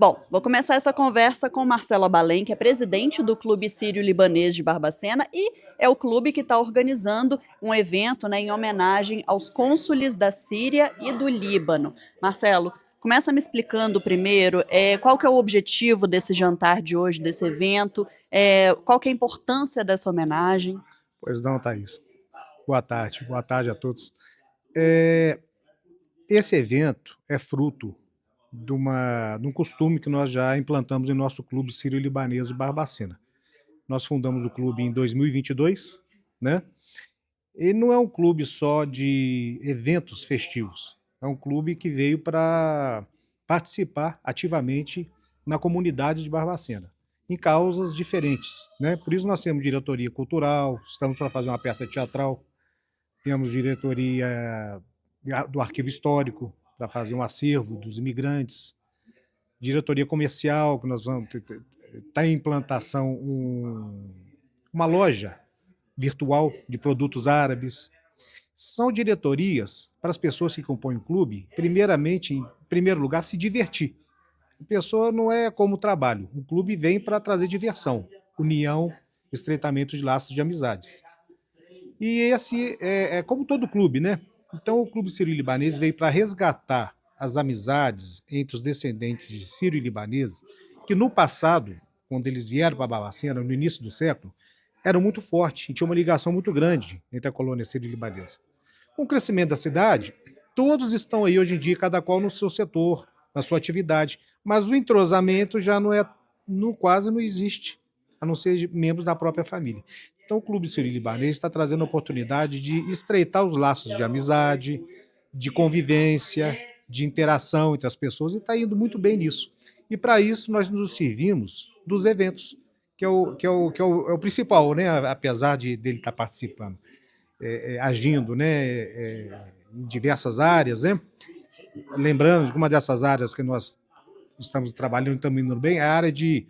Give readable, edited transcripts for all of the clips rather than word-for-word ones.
Bom, vou começar essa conversa com Marcelo Abalém, que é presidente do Clube Sírio-Libanês de Barbacena e é o clube que está organizando um evento, né, em homenagem aos cônsules da Síria e do Líbano. Marcelo, começa me explicando primeiro qual que é o objetivo desse jantar de hoje, desse evento, qual que é a importância dessa homenagem. Pois não, Thaís. Boa tarde a todos. É, Esse evento é fruto de um costume que nós já implantamos em nosso clube sírio-libanês de Barbacena. Nós fundamos o clube em 2022, né? E não é um clube só de eventos festivos, é um clube que veio para participar ativamente na comunidade de Barbacena, em causas diferentes, né? Por isso nós temos diretoria cultural, estamos para fazer uma peça teatral, temos diretoria do arquivo histórico para fazer um acervo dos imigrantes, diretoria comercial, que nós vamos está em implantação uma loja virtual de produtos árabes. São diretorias para as pessoas que compõem o clube, primeiramente, em primeiro lugar, se divertir. A pessoa não é como trabalho. O clube vem para trazer diversão, união, estreitamento de laços de amizades. E esse é como todo clube, né? Então o Clube Sírio-Libanês veio para resgatar as amizades entre os descendentes de sírio-libaneses, que no passado, quando eles vieram para Barbacena, no início do século, eram muito fortes e tinha uma ligação muito grande entre a colônia sírio-libanesa. Com o crescimento da cidade, todos estão aí hoje em dia, cada qual no seu setor, na sua atividade, mas o entrosamento já não é, quase não existe, a não ser membros da própria família. Então o Clube Sírio-Libanês está trazendo a oportunidade de estreitar os laços de amizade, de convivência, de interação entre as pessoas e está indo muito bem nisso. E para isso nós nos servimos dos eventos, que é o principal, né? Apesar dele estar participando, agindo, né? Em diversas áreas, né? Lembrando que uma dessas áreas que nós estamos trabalhando e estamos indo bem é a área de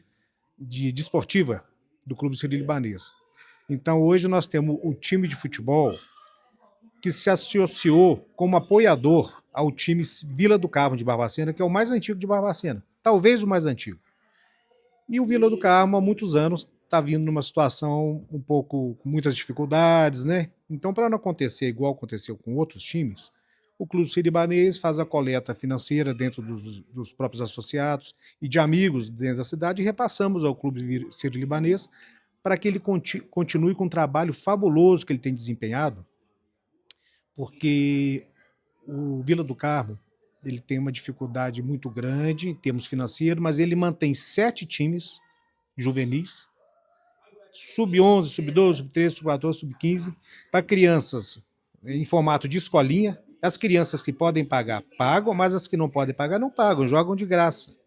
desportiva do Clube Sírio-Libanês. Então, hoje nós temos o time de futebol que se associou como apoiador ao time Vila do Carmo de Barbacena, que é o mais antigo de Barbacena, talvez o mais antigo. E o Vila do Carmo, há muitos anos, está vindo numa situação um pouco com muitas dificuldades, né? Então, para não acontecer igual aconteceu com outros times, o Clube Sírio-Libanês faz a coleta financeira dentro dos próprios associados e de amigos dentro da cidade e repassamos ao Clube Sírio-Libanês para que ele continue com o trabalho fabuloso que ele tem desempenhado, porque o Vila do Carmo ele tem uma dificuldade muito grande em termos financeiros, mas ele mantém 7 times juvenis, sub-11, sub-12, sub-13, sub-14, sub-15, para crianças em formato de escolinha. As crianças que podem pagar, pagam, mas as que não podem pagar, não pagam, jogam de graça.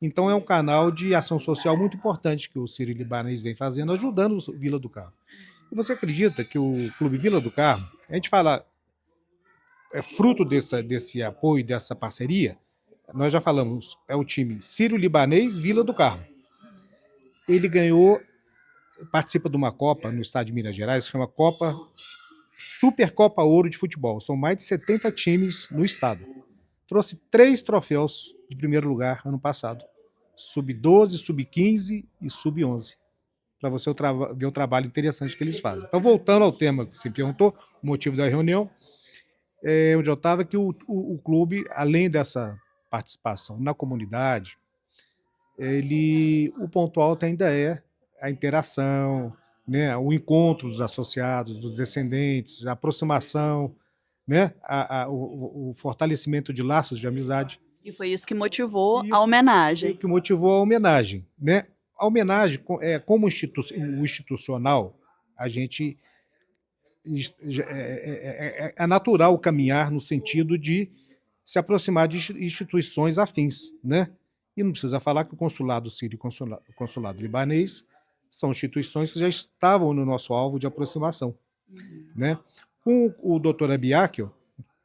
Então é um canal de ação social muito importante que o Sírio-Libanês vem fazendo, ajudando o Vila do Carmo. E você acredita que o Clube Vila do Carmo, a gente fala, é fruto desse apoio, dessa parceria, nós já falamos, é o time Sírio-Libanês Vila do Carmo. Ele ganhou, participa de uma Copa no estado de Minas Gerais, que chama Supercopa Ouro de Futebol. São mais de 70 times no estado. Trouxe 3 troféus de primeiro lugar ano passado. Sub-12, sub-15 e sub-11. Para você ver o trabalho interessante que eles fazem. Então, voltando ao tema que você perguntou, o motivo da reunião, onde eu estava, que o clube, além dessa participação na comunidade, o ponto alto ainda é a interação, né, o encontro dos associados, dos descendentes, a aproximação, né, o fortalecimento de laços de amizade. E foi isso que motivou a Isso foi o homenagem. que motivou a homenagem, né? A homenagem, como o institucional, a gente é natural caminhar no sentido de se aproximar de instituições afins, né? E não precisa falar que o consulado sírio e o consulado libanês são instituições que já estavam no nosso alvo de aproximação, né? Com o doutor Abiakel,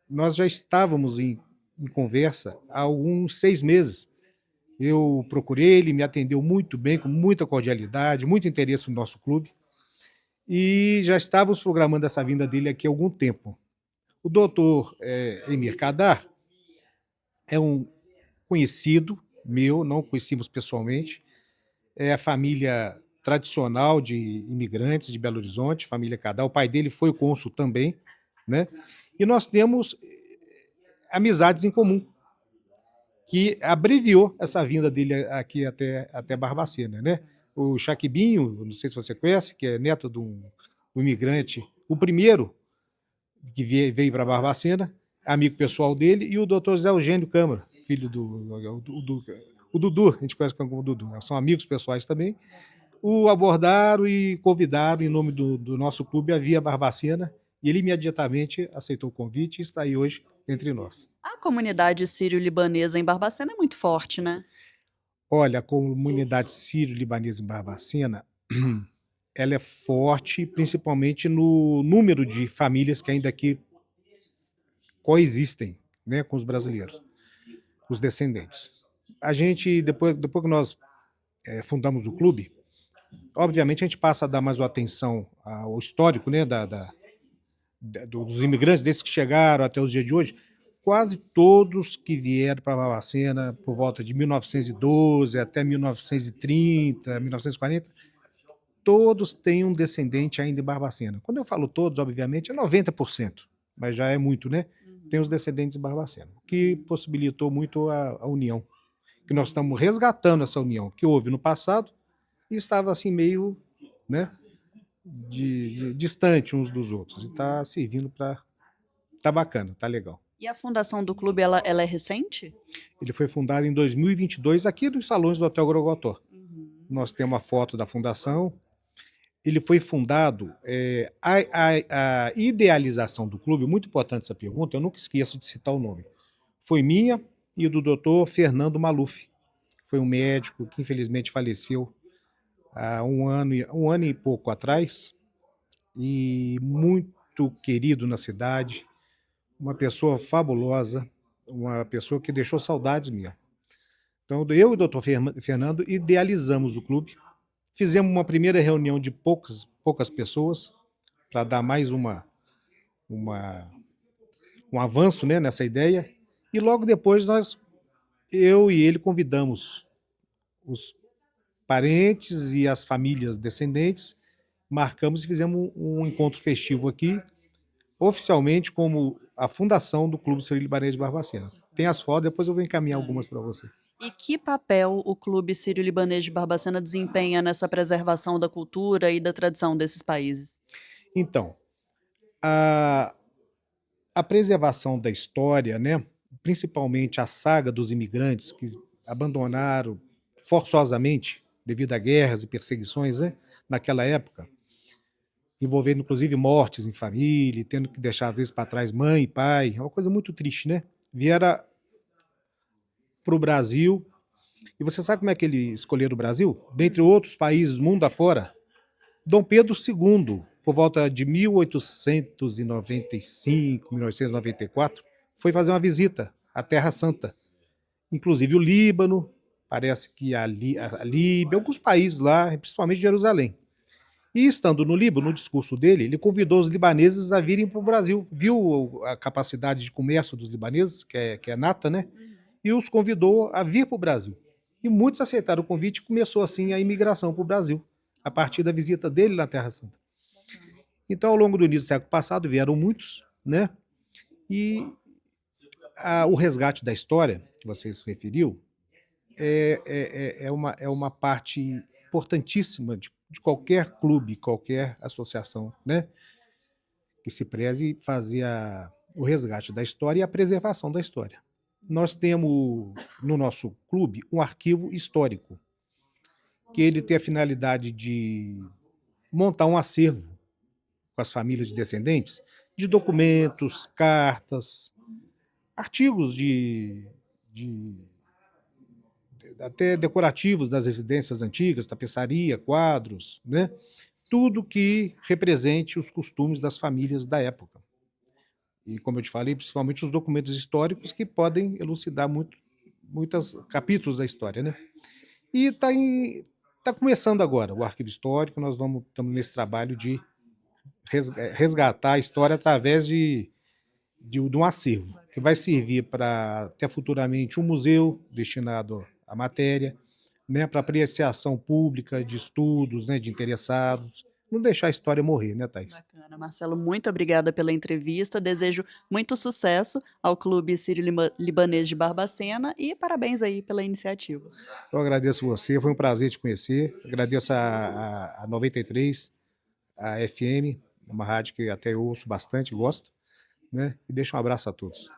nós já estávamos em conversa há alguns 6 meses. Eu procurei, ele me atendeu muito bem, com muita cordialidade, muito interesse no nosso clube, e já estávamos programando essa vinda dele aqui há algum tempo. O doutor Emir Kadar é um conhecido meu, não conhecíamos pessoalmente. É a família tradicional de imigrantes de Belo Horizonte, família Cadal. O pai dele foi cônsul também, né? E nós temos amizades em comum, que abreviou essa vinda dele aqui até Barbacena, né? O Chaquibinho, não sei se você conhece, que é neto de um imigrante, o primeiro que veio para Barbacena, amigo pessoal dele, e o doutor Zé Eugênio Câmara, filho o Dudu, a gente conhece como Dudu, né? São amigos pessoais também. O abordaram e convidaram em nome do nosso clube a Via Barbacena, e ele imediatamente aceitou o convite e está aí hoje entre nós. A comunidade sírio-libanesa em Barbacena é muito forte, né? Olha, a comunidade sírio-libanesa em Barbacena, ela é forte, principalmente no número de famílias que ainda aqui coexistem, né, com os brasileiros, os descendentes. A gente, depois que nós fundamos o clube, obviamente a gente passa a dar mais atenção ao histórico, né, dos imigrantes, desses que chegaram até os dias de hoje. Quase todos que vieram para Barbacena por volta de 1912 até 1930, 1940, todos têm um descendente ainda em Barbacena. Quando eu falo todos, obviamente, é 90%, mas já é muito, né? Tem os descendentes em Barbacena, o que possibilitou muito a união, que nós estamos resgatando essa união que houve no passado e estava assim meio, né, distante uns dos outros, e está servindo para... Tá bacana, tá legal. E a fundação do clube, ela é recente? Ele foi fundado em 2022 aqui nos salões do Hotel Grogotó. Uhum. Nós temos uma foto da fundação. Ele foi fundado, a idealização do clube, muito importante essa pergunta, eu nunca esqueço de citar o nome, foi minha e do doutor Fernando Maluf. Foi um médico que infelizmente faleceu há um ano e pouco atrás, e muito querido na cidade, uma pessoa fabulosa, uma pessoa que deixou saudades minhas. Então, eu e o doutor Fernando idealizamos o clube, fizemos uma primeira reunião de poucas pessoas, para dar mais um avanço, né, nessa ideia, e logo depois eu e ele convidamos os parentes e as famílias descendentes, marcamos e fizemos um encontro festivo aqui, oficialmente como a fundação do Clube Sírio-Libanês de Barbacena. Tem as fotos, depois eu vou encaminhar algumas para você. E que papel o Clube Sírio-Libanês de Barbacena desempenha nessa preservação da cultura e da tradição desses países? Então, a preservação da história, né, principalmente a saga dos imigrantes que abandonaram forçosamente devido a guerras e perseguições, né, naquela época, envolvendo inclusive mortes em família, tendo que deixar às vezes para trás mãe e pai, é uma coisa muito triste, né? Vieram para o Brasil, e você sabe como é que ele escolheu o Brasil? Dentre outros países, mundo afora, Dom Pedro II, por volta de 1895, 1994, foi fazer uma visita à Terra Santa. Inclusive o Líbano, parece que a Líbia, alguns países lá, principalmente Jerusalém. E estando no Líbano, no discurso dele, ele convidou os libaneses a virem para o Brasil. Viu a capacidade de comércio dos libaneses, que é nata, né? E os convidou a vir para o Brasil. E muitos aceitaram o convite e começou assim a imigração para o Brasil, a partir da visita dele na Terra Santa. Então, ao longo do início do século passado, vieram muitos, né? E o resgate da história, que você se referiu, é uma parte importantíssima de qualquer clube, qualquer associação, né? Que se preze fazer o resgate da história e a preservação da história. Nós temos no nosso clube um arquivo histórico, que ele tem a finalidade de montar um acervo com as famílias de descendentes de documentos, cartas, artigos até decorativos das residências antigas, tapeçaria, quadros, né? Tudo que represente os costumes das famílias da época. E, como eu te falei, principalmente os documentos históricos que podem elucidar muitos capítulos da história, né? E está começando agora o arquivo histórico, nós estamos nesse trabalho de resgatar a história através de um acervo, que vai servir para, até futuramente, um museu destinado a matéria, né, para apreciação pública de estudos, né, de interessados. Não deixar a história morrer, né, Thaís? Bacana, Marcelo, muito obrigada pela entrevista. Desejo muito sucesso ao Clube Sírio-Libanês de Barbacena e parabéns aí pela iniciativa. Eu agradeço você, foi um prazer te conhecer. Agradeço a 93, a FM, uma rádio que até eu ouço bastante, gosto, né? E deixo um abraço a todos.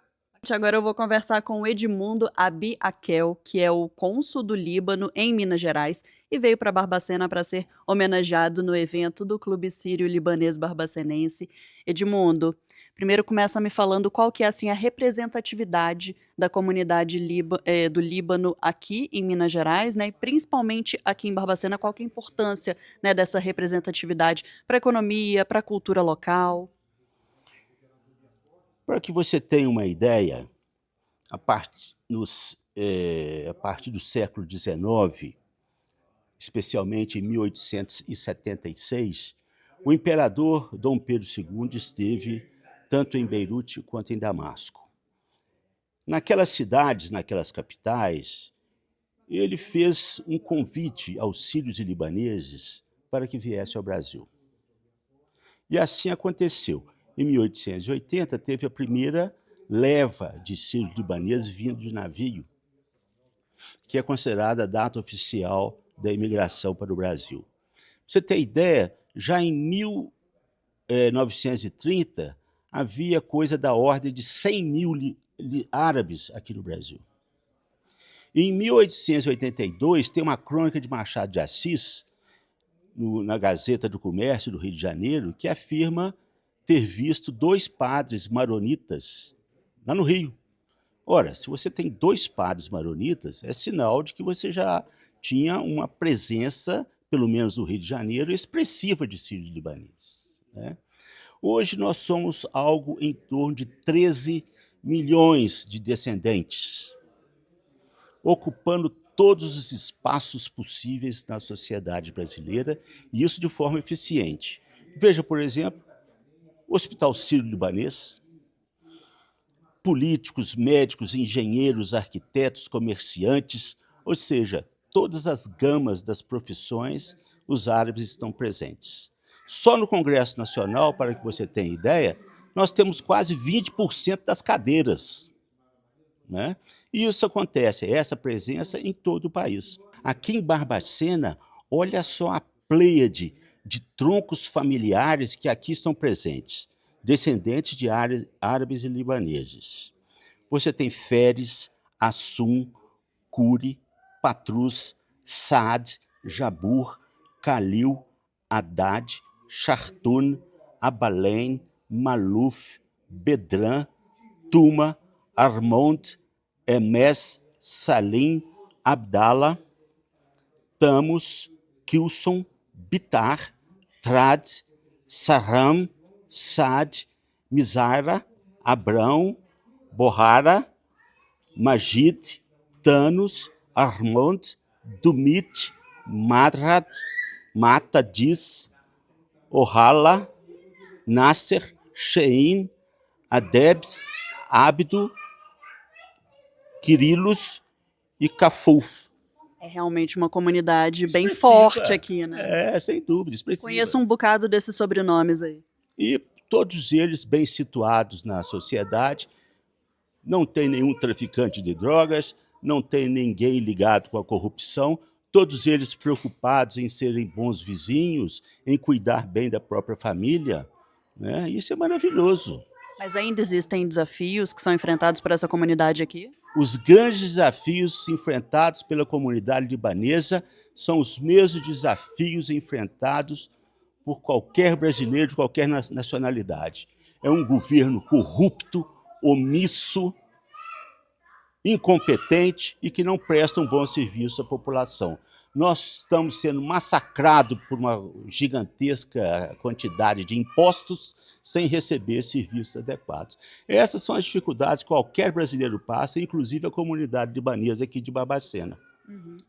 Agora eu vou conversar com o Edmundo Abi Akel, que é o cônsul do Líbano em Minas Gerais e veio para Barbacena para ser homenageado no evento do Clube Sírio-Libanês Barbacenense. Edmundo, primeiro começa me falando qual que é assim a representatividade da comunidade do Líbano aqui em Minas Gerais, né, e principalmente aqui em Barbacena, qual que é a importância, né, dessa representatividade para a economia, para a cultura local. Para que você tenha uma ideia, a partir do século XIX, especialmente em 1876, o imperador Dom Pedro II esteve tanto em Beirute quanto em Damasco. Naquelas cidades, naquelas capitais, ele fez um convite aos sírios e libaneses para que viessem ao Brasil. E assim aconteceu. Em 1880, teve a primeira leva de sírios libaneses vindo de navio, que é considerada a data oficial da imigração para o Brasil. Pra você ter ideia, já em 1930, havia coisa da ordem de 100 mil árabes aqui no Brasil. Em 1882, tem uma crônica de Machado de Assis, na Gazeta do Comércio do Rio de Janeiro, que afirma ter visto 2 padres maronitas lá no Rio. Ora, se você tem 2 padres maronitas, é sinal de que você já tinha uma presença, pelo menos no Rio de Janeiro, expressiva de sírios libaneses, né? Hoje nós somos algo em torno de 13 milhões de descendentes, ocupando todos os espaços possíveis na sociedade brasileira, e isso de forma eficiente. Veja, por exemplo, o Hospital Sírio-Libanês, políticos, médicos, engenheiros, arquitetos, comerciantes, ou seja, todas as gamas das profissões, os árabes estão presentes. Só no Congresso Nacional, para que você tenha ideia, nós temos quase 20% das cadeiras, né? E isso acontece, essa presença em todo o país. Aqui em Barbacena, olha só a pleiade de troncos familiares que aqui estão presentes, descendentes de árabes e libaneses. Você tem Feres, Assum, Curi, Patrus, Saad, Jabur, Khalil, Haddad, Chartun, Abalém, Maluf, Bedran, Tuma, Armond, Emes, Salim, Abdallah, Tamus, Kilson, Bitar, Trad, Saram, Sad, Mizara, Abrão, Borrara, Majid, Tanos, Armond, Dumit, Madrat, Matadis, Ohala, Nasser, Shein, Adebs, Abdo, Quirilos e Cafuf. É realmente uma comunidade bem Expressiva. forte aqui, né? É, sem dúvida, expressiva. Conheço um bocado desses sobrenomes aí. E todos eles bem situados na sociedade. Não tem nenhum traficante de drogas, não tem ninguém ligado com a corrupção, todos eles preocupados em serem bons vizinhos, em cuidar bem da própria família, né? Isso é maravilhoso. Mas ainda existem desafios que são enfrentados por essa comunidade aqui? Os grandes desafios enfrentados pela comunidade libanesa são os mesmos desafios enfrentados por qualquer brasileiro de qualquer nacionalidade. É um governo corrupto, omisso, incompetente e que não presta um bom serviço à população. Nós estamos sendo massacrados por uma gigantesca quantidade de impostos sem receber serviços adequados. Essas são as dificuldades que qualquer brasileiro passa, inclusive a comunidade libanesa aqui de Barbacena.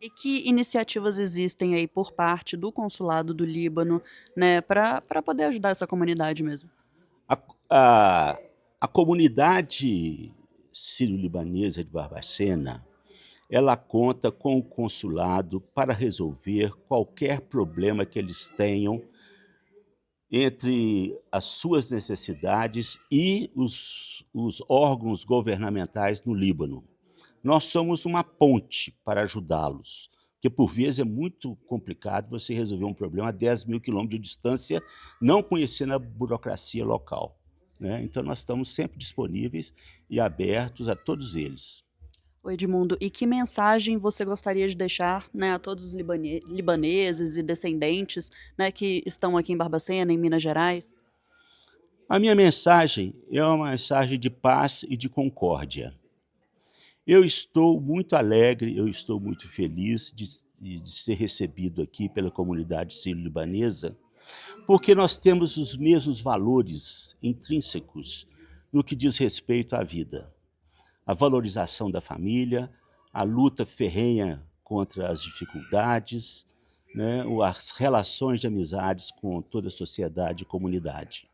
E que iniciativas existem aí por parte do Consulado do Líbano, né, para poder ajudar essa comunidade mesmo? A comunidade sírio-libanesa de Barbacena, ela conta com o consulado para resolver qualquer problema que eles tenham entre as suas necessidades e os órgãos governamentais no Líbano. Nós somos uma ponte para ajudá-los, porque por vezes é muito complicado você resolver um problema a 10.000 quilômetros de distância, não conhecendo a burocracia local, né? Então nós estamos sempre disponíveis e abertos a todos eles. Oi, Edmundo, e que mensagem você gostaria de deixar, né, a todos os libaneses e descendentes, né, que estão aqui em Barbacena, em Minas Gerais? A minha mensagem é uma mensagem de paz e de concórdia. Eu estou muito alegre, eu estou muito feliz de ser recebido aqui pela comunidade sírio-libanesa, porque nós temos os mesmos valores intrínsecos no que diz respeito à vida. A valorização da família, a luta ferrenha contra as dificuldades, né, as relações de amizades com toda a sociedade e comunidade.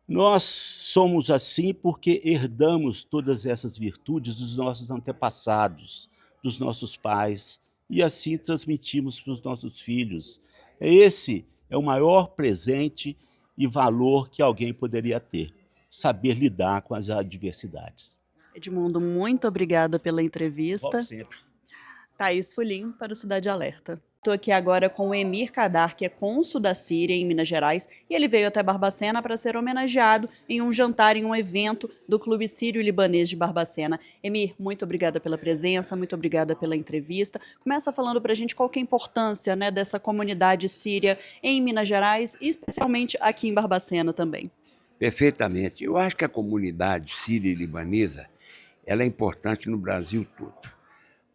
Nós somos assim porque herdamos todas essas virtudes dos nossos antepassados, dos nossos pais, e assim transmitimos para os nossos filhos. Esse é o maior presente e valor que alguém poderia ter, saber lidar com as adversidades. Edmundo, muito obrigada pela entrevista. Volte sempre. Thaís Fulim, para o Cidade Alerta. Estou aqui agora com o Emir Kadar, que é cônsul da Síria em Minas Gerais, e ele veio até Barbacena para ser homenageado em um jantar, em um evento do Clube Sírio-Libanês de Barbacena. Emir, muito obrigada pela presença, muito obrigada pela entrevista. Começa falando para a gente qual que é a importância, né, dessa comunidade síria em Minas Gerais e especialmente aqui em Barbacena também. Perfeitamente. Eu acho que a comunidade síria-libanesa ela é importante no Brasil todo,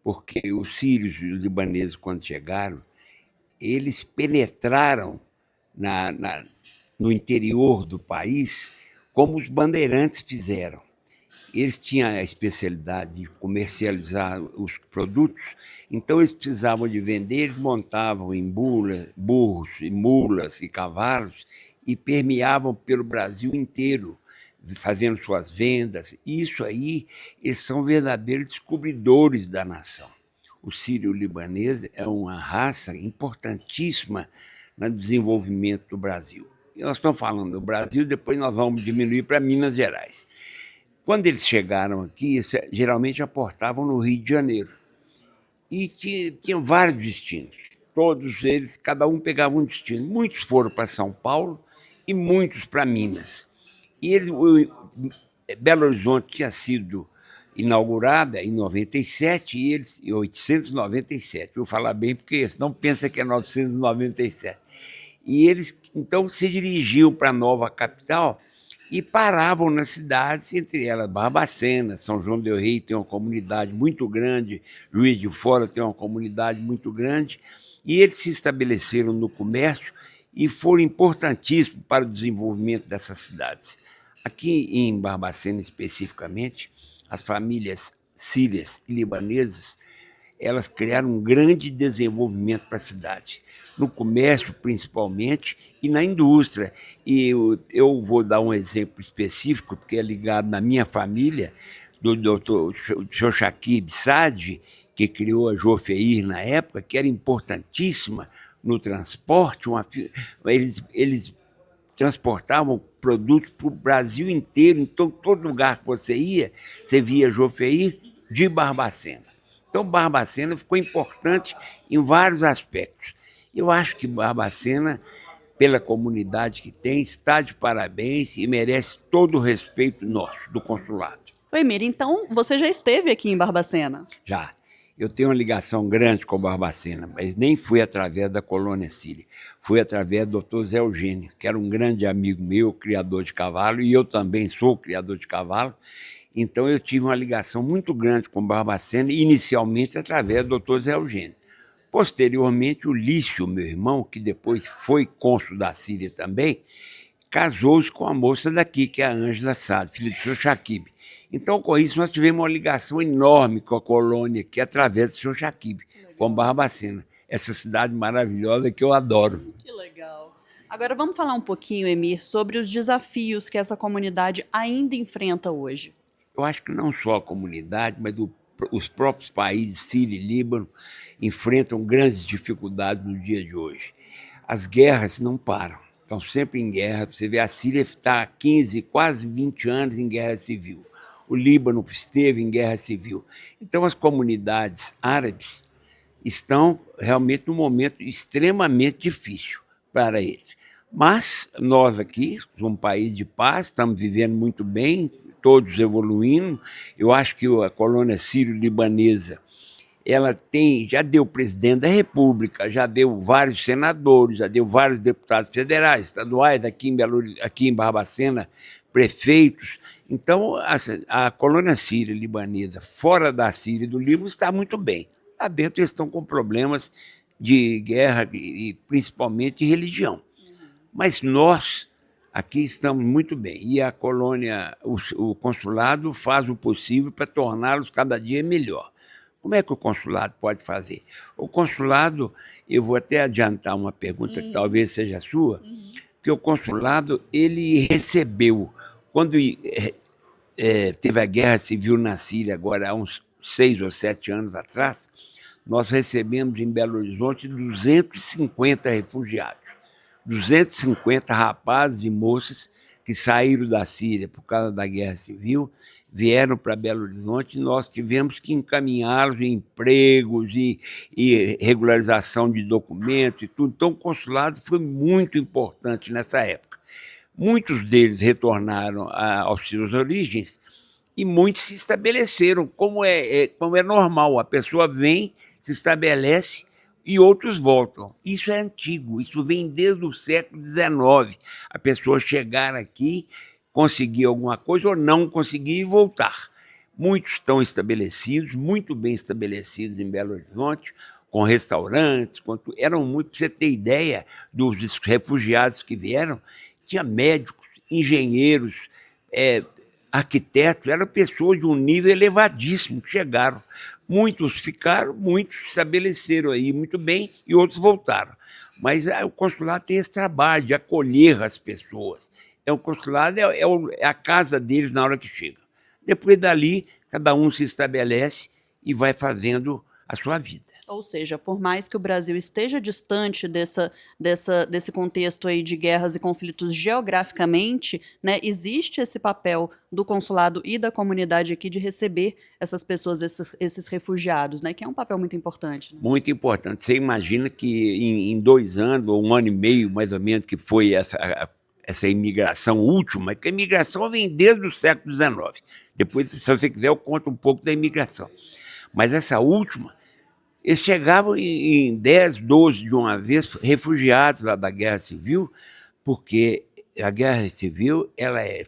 porque os sírios e os libaneses, quando chegaram, eles penetraram no interior do país como os bandeirantes fizeram. Eles tinham a especialidade de comercializar os produtos, então eles precisavam de vender, eles montavam em burros, e mulas e cavalos e permeavam pelo Brasil inteiro, fazendo suas vendas. Isso aí, eles são verdadeiros descobridores da nação. O sírio-libanês é uma raça importantíssima no desenvolvimento do Brasil. E nós estamos falando do Brasil, depois nós vamos diminuir para Minas Gerais. Quando eles chegaram aqui, geralmente aportavam no Rio de Janeiro. E tinham vários destinos. Todos eles, cada um pegava um destino. Muitos foram para São Paulo e muitos para Minas. E Belo Horizonte tinha sido inaugurada em 97, e eles em 897. Vou falar bem, porque senão pensa que é 997. E eles, então, se dirigiam para a nova capital e paravam nas cidades, entre elas Barbacena, São João del Rei tem uma comunidade muito grande, Juiz de Fora tem uma comunidade muito grande, e eles se estabeleceram no comércio e foram importantíssimos para o desenvolvimento dessas cidades. Aqui em Barbacena, especificamente, as famílias sírias e libanesas, elas criaram um grande desenvolvimento para a cidade, no comércio principalmente e na indústria. E eu vou dar um exemplo específico, porque é ligado na minha família, do doutor Shakib Saad, que criou a Jofeir na época, que era importantíssima no transporte. Eles transportavam produtos para o Brasil inteiro, então todo lugar que você ia, você via Jofeir de Barbacena. Então Barbacena ficou importante em vários aspectos. Eu acho que Barbacena, pela comunidade que tem, está de parabéns e merece todo o respeito nosso, do consulado. Oi, Emir, então você já esteve aqui em Barbacena? Já. Eu tenho uma ligação grande com Barbacena, mas nem fui através da colônia síria. Fui através do Dr. Zé Eugênio, que era um grande amigo meu, criador de cavalo, e eu também sou criador de cavalo. Então eu tive uma ligação muito grande com Barbacena, inicialmente através do Dr. Zé Eugênio. Posteriormente, o Lício, meu irmão, que depois foi cônsul da Síria também, casou-se com a moça daqui, que é a Ângela Saad, filha do Sr. Shakib. Então, com isso, nós tivemos uma ligação enorme com a colônia, que é através do Sr. Shakib, com Barbacena, essa cidade maravilhosa que eu adoro. Que legal. Agora vamos falar um pouquinho, Emir, sobre os desafios que essa comunidade ainda enfrenta hoje. Eu acho que não só a comunidade, mas os próprios países, Síria e Líbano, enfrentam grandes dificuldades no dia de hoje. As guerras não param, estão sempre em guerra. Você vê, a Síria está há 15, quase 20 anos em guerra civil. O Líbano esteve em guerra civil. Então, as comunidades árabes estão realmente num momento extremamente difícil para eles. Mas nós aqui, somos um país de paz, estamos vivendo muito bem, todos evoluindo. Eu acho que a colônia sírio-libanesa, ela já deu presidente da República, já deu vários senadores, já deu vários deputados federais, estaduais, aqui em Barbacena, prefeitos. Então, a colônia síria-libanesa, fora da Síria e do Líbano, está muito bem. Lá dentro eles estão com problemas de guerra e principalmente de religião. Mas nós aqui estamos muito bem. E a colônia, o consulado faz o possível para torná-los cada dia melhor. Como é que o consulado pode fazer? O consulado, eu vou até adiantar uma pergunta que talvez seja sua, que o consulado, ele recebeu, quando teve a guerra civil na Síria, agora há uns 6 ou 7 anos atrás, nós recebemos em Belo Horizonte 250 refugiados. 250 rapazes e moças que saíram da Síria por causa da guerra civil, vieram para Belo Horizonte e nós tivemos que encaminhá-los em empregos e regularização de documentos e tudo. Então, o consulado foi muito importante nessa época. Muitos deles retornaram às suas origens e muitos se estabeleceram, como é normal. A pessoa vem, se estabelece e outros voltam. Isso é antigo, isso vem desde o século XIX. A pessoa chegar aqui, conseguir alguma coisa ou não conseguir e voltar. Muitos estão estabelecidos, muito bem estabelecidos em Belo Horizonte, com restaurantes, eram muitos. Para você ter ideia dos refugiados que vieram, tinha médicos, engenheiros, arquitetos, eram pessoas de um nível elevadíssimo que chegaram. Muitos ficaram, muitos se estabeleceram aí muito bem e outros voltaram. Mas o consulado tem esse trabalho de acolher as pessoas. O consulado é a casa deles na hora que chega. Depois dali, cada um se estabelece e vai fazendo a sua vida. Ou seja, por mais que o Brasil esteja distante desse contexto aí de guerras e conflitos geograficamente, né, existe esse papel do consulado e da comunidade aqui de receber essas pessoas, esses refugiados, né, que é um papel muito importante. Né? Muito importante. Você imagina que em 2 anos, ou 1 ano e meio, mais ou menos, que foi essa imigração última, que a imigração vem desde o século XIX. Depois, se você quiser, eu conto um pouco da imigração. Mas essa última, eles chegavam em 10, 12 de uma vez, refugiados lá da Guerra Civil, porque a Guerra Civil,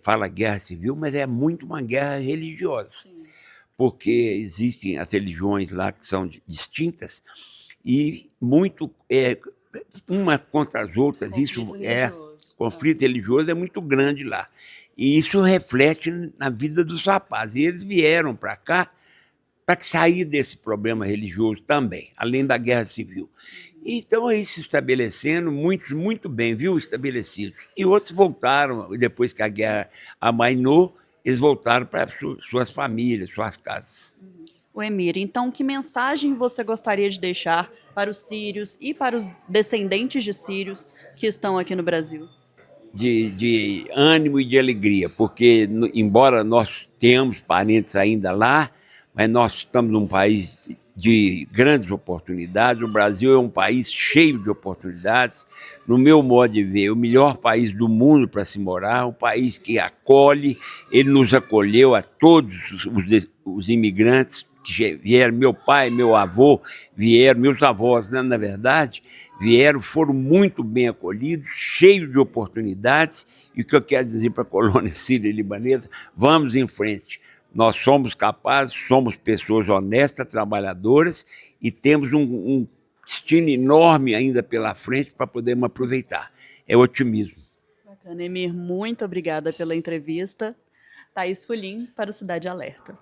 fala guerra civil, mas é muito uma guerra religiosa. Sim. Porque existem as religiões lá que são distintas e muito uma contra as outras. Conflito religioso é muito grande lá. E isso reflete na vida dos rapazes. E eles vieram para cá para sair desse problema religioso também, além da guerra civil. Então, aí se estabelecendo, muitos muito bem, estabelecidos. E outros voltaram, depois que a guerra amainou, eles voltaram para suas famílias, suas casas. O Emir, então, que mensagem você gostaria de deixar para os sírios e para os descendentes de sírios que estão aqui no Brasil? De ânimo e de alegria, porque, embora nós tenhamos parentes ainda lá, mas nós estamos num país de grandes oportunidades. O Brasil é um país cheio de oportunidades. No meu modo de ver, é o melhor país do mundo para se morar, um país que acolhe. Ele nos acolheu a todos os imigrantes que vieram. Meu pai, meu avô vieram, meus avós, né, na verdade, vieram, foram muito bem acolhidos, cheios de oportunidades. E o que eu quero dizer para a colônia síria-libanesa, vamos em frente. Nós somos capazes, somos pessoas honestas, trabalhadoras e temos um destino enorme ainda pela frente para podermos aproveitar. É otimismo. Bacana, Emir, muito obrigada pela entrevista. Thaís Fulim, para o Cidade Alerta.